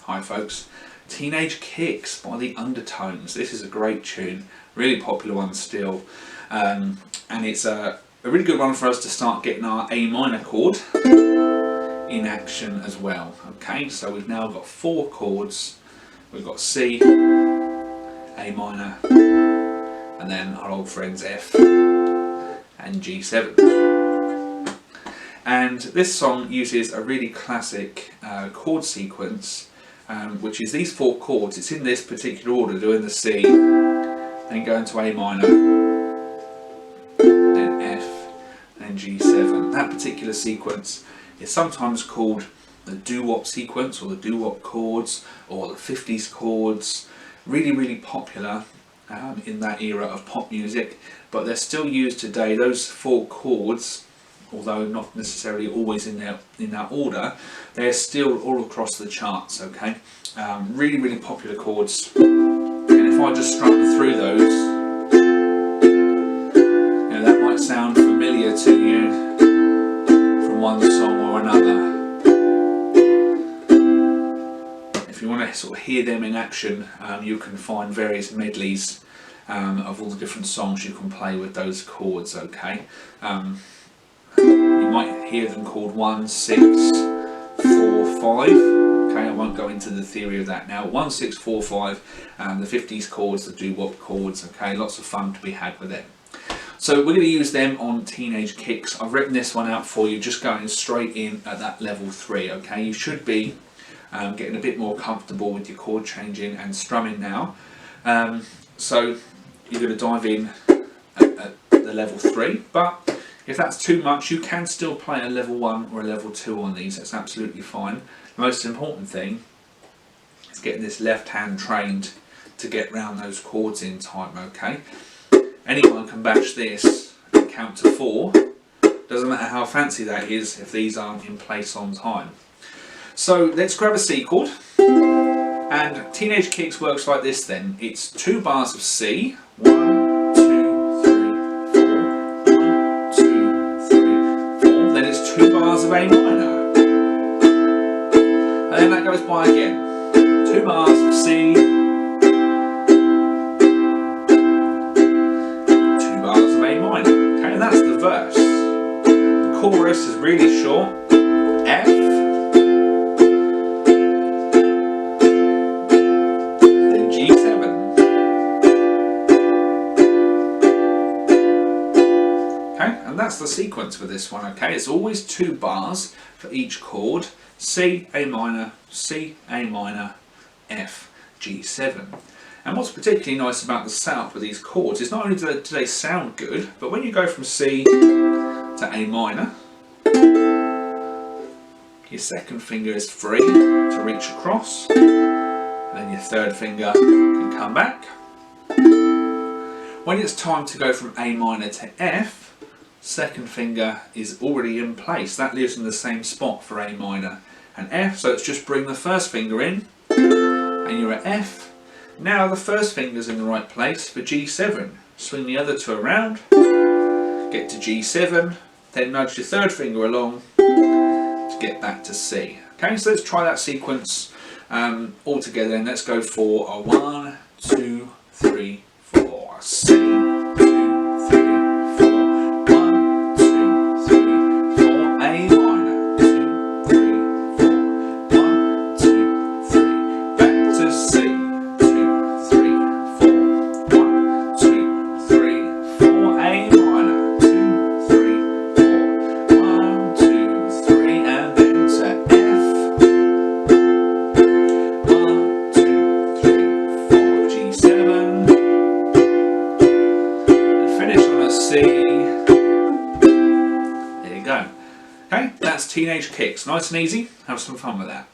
Hi folks, Teenage Kicks by the Undertones. This is a great tune, really popular one still, and it's a really good one for us to start getting our A minor chord in action as well. Okay, so we've now got 4 chords. We've got C, A minor, and then our old friends F and G7. And this song uses a really classic chord sequence, which is these 4 chords. It's in this particular order, doing the C, then going to A minor, then F, then G7. That particular sequence is sometimes called the doo-wop sequence, or the doo-wop chords, or the 50s chords. Really, really popular in that era of pop music, but they're still used today. Those 4 chords, although not necessarily always in that order, they're still all across the charts. Okay, really, really popular chords. And if I just strum through those, that might sound familiar to you from one song or another. If you want to sort of hear them in action, you can find various medleys of all the different songs you can play with those chords. Okay. You might hear them called 1, 6, 4, 5. Okay, I won't go into the theory of that now. 1, 6, 4, 5, the 50s chords, the doo-wop chords. Okay, lots of fun to be had with them. So we're going to use them on Teenage Kicks. I've written this one out for you, just going straight in at that level 3. Okay, you should be getting a bit more comfortable with your chord changing and strumming now. So you're going to dive in at the level 3, but if that's too much, you can still play a level 1 or a level 2 on these. That's absolutely fine. The most important thing is getting this left hand trained to get round those chords in time. Okay, anyone can bash this and count to 4. Doesn't matter how fancy that is if these aren't in place on time. So let's grab a C chord, and Teenage Kicks works like this then. It's 2 bars of C, 1, 2, 3, 4, 1, 2, 3, 4, then it's 2 bars of A minor, and then that goes by again, 2 bars of C, 2 bars of A minor. Okay, and that's the verse. The chorus is really short, F, that's the sequence for this one. Okay, it's always 2 bars for each chord: C, A minor, C, A minor, F, G7. And what's particularly nice about the setup with these chords is not only do they sound good, but when you go from C to A minor, your second finger is free to reach across, and then your third finger can come back. When it's time to go from A minor to F, second finger is already in place. That lives in the same spot for A minor and F, so it's just bring the first finger in and you're at F. Now the first finger's in the right place for G7. Swing the other 2 around, get to G7, then nudge your third finger along to get back to C. Okay, so let's try that sequence all together, and let's go for a 1, 2, 3, 4. C. There you go. Okay, that's Teenage Kicks. Nice and easy. Have some fun with that.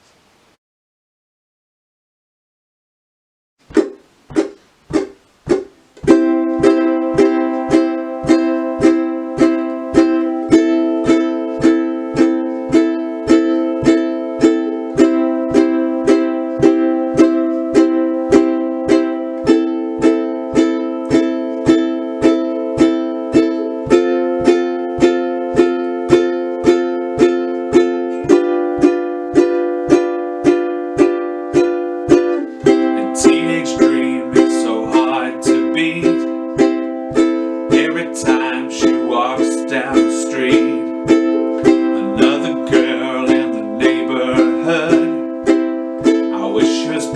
down the street. Another girl in the neighborhood. I wish she was